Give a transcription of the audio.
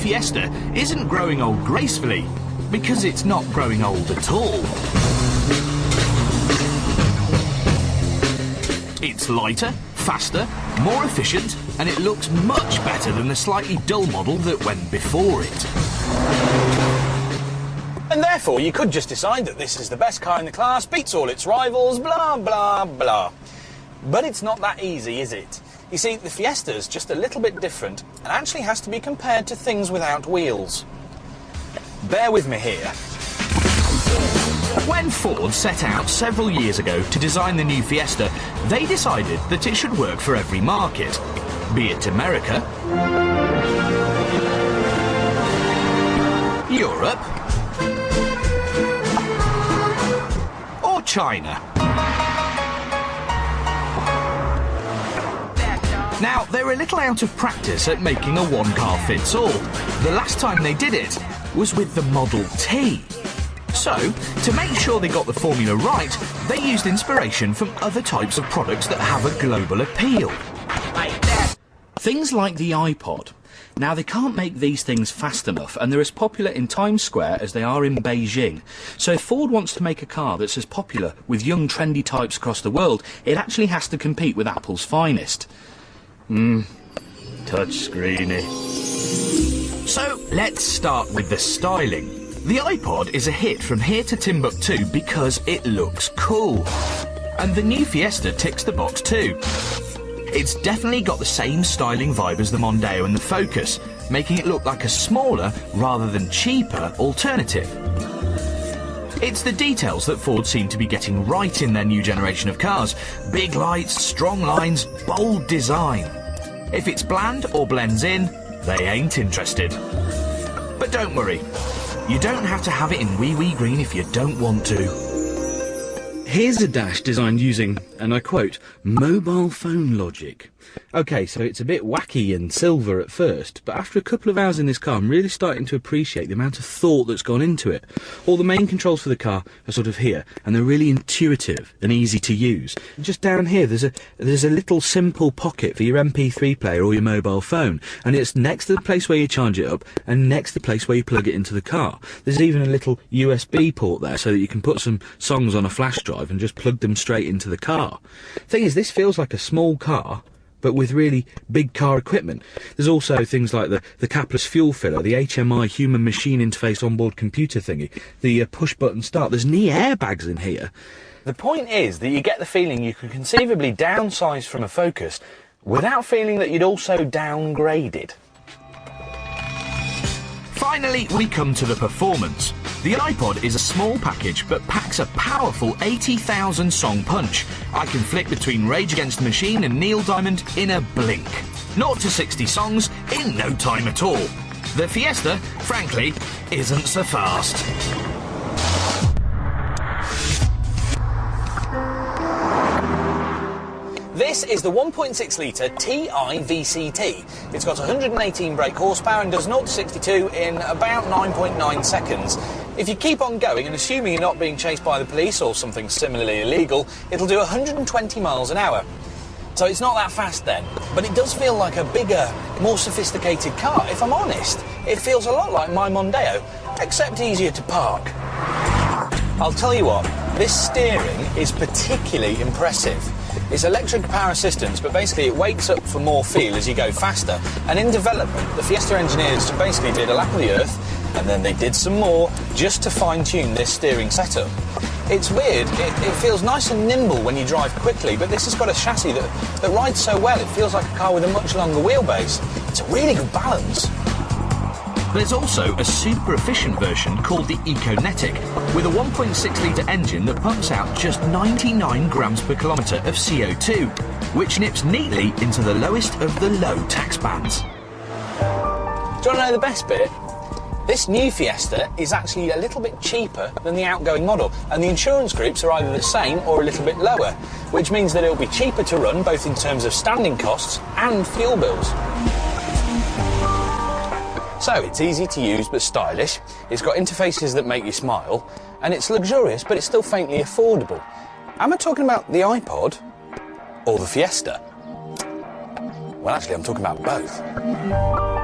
Fiesta isn't growing old gracefully, because it's not growing old at all. It's lighter, faster, more efficient, and it looks much better than the slightly dull model that went before it. And therefore you could just decide that this is the best car in the class, beats all its rivals, blah blah blah. But it's not that easy, is it? You see, the Fiesta's just a little bit different and actually has to be compared to things without wheels. Bear with me here. When Ford set out several years ago to design the new Fiesta, they decided that it should work for every market, be it America, Europe, or China. Now, they're a little out of practice at making a one-car-fits-all. The last time they did it was with the Model T. So, to make sure they got the formula right, they used inspiration from other types of products that have a global appeal. Things like the iPod. Now, they can't make these things fast enough, and they're as popular in Times Square as they are in Beijing. So if Ford wants to make a car that's as popular with young, trendy types across the world, it actually has to compete with Apple's finest. Touchscreeny. So, let's start with the styling. The iPod is a hit from here to Timbuktu because it looks cool. And the new Fiesta ticks the box too. It's definitely got the same styling vibe as the Mondeo and the Focus, making it look like a smaller, rather than cheaper, alternative. It's the details that Ford seem to be getting right in their new generation of cars. Big lights, strong lines, bold design. If it's bland or blends in, they ain't interested. But don't worry, you don't have to have it in wee green if you don't want to. Here's a dash designed using, and I quote, mobile phone logic. Okay, so it's a bit wacky and silver at first, but after a couple of hours in this car, I'm really starting to appreciate the amount of thought that's gone into it. All the main controls for the car are sort of here, and they're really intuitive and easy to use. Just down here, there's a little simple pocket for your MP3 player or your mobile phone, and it's next to the place where you charge it up, and next to the place where you plug it into the car. There's even a little USB port there, so that you can put some songs on a flash drive and just plug them straight into the car. Thing is, this feels like a small car, but with really big car equipment. There's also things like the capless fuel filler, the HMI human-machine interface onboard computer thingy, the push-button start. There's knee airbags in here. The point is that you get the feeling you could conceivably downsize from a Focus without feeling that you'd also downgraded. Finally, we come to the performance. The iPod is a small package, but packs a powerful 80,000 song punch. I can flick between Rage Against the Machine and Neil Diamond in a blink. 0 to 60 songs in no time at all. The Fiesta, frankly, isn't so fast. This is the 1.6-litre TI VCT. It's got 118 brake horsepower and does 0 to 62 in about 9.9 seconds. If you keep on going, and assuming you're not being chased by the police or something similarly illegal, it'll do 120 miles an hour. So it's not that fast then, but it does feel like a bigger, more sophisticated car, if I'm honest. It feels a lot like my Mondeo, except easier to park. I'll tell you what, this steering is particularly impressive. It's electric power assistance, but basically it wakes up for more feel as you go faster. And in development, the Fiesta engineers basically did a lap of the earth, and then they did some more just to fine-tune this steering setup. It's weird, it feels nice and nimble when you drive quickly, but this has got a chassis that rides so well, it feels like a car with a much longer wheelbase. It's a really good balance. There's also a super efficient version called the Econetic, with a 1.6-litre engine that pumps out just 99 grams per kilometre of CO2, which nips neatly into the lowest of the low tax bands. Do you want to know the best bit? This new Fiesta is actually a little bit cheaper than the outgoing model, and the insurance groups are either the same or a little bit lower, which means that it'll be cheaper to run both in terms of standing costs and fuel bills. So it's easy to use but stylish, it's got interfaces that make you smile, and it's luxurious but it's still faintly affordable. Am I talking about the iPod or the Fiesta? Well, actually I'm talking about both.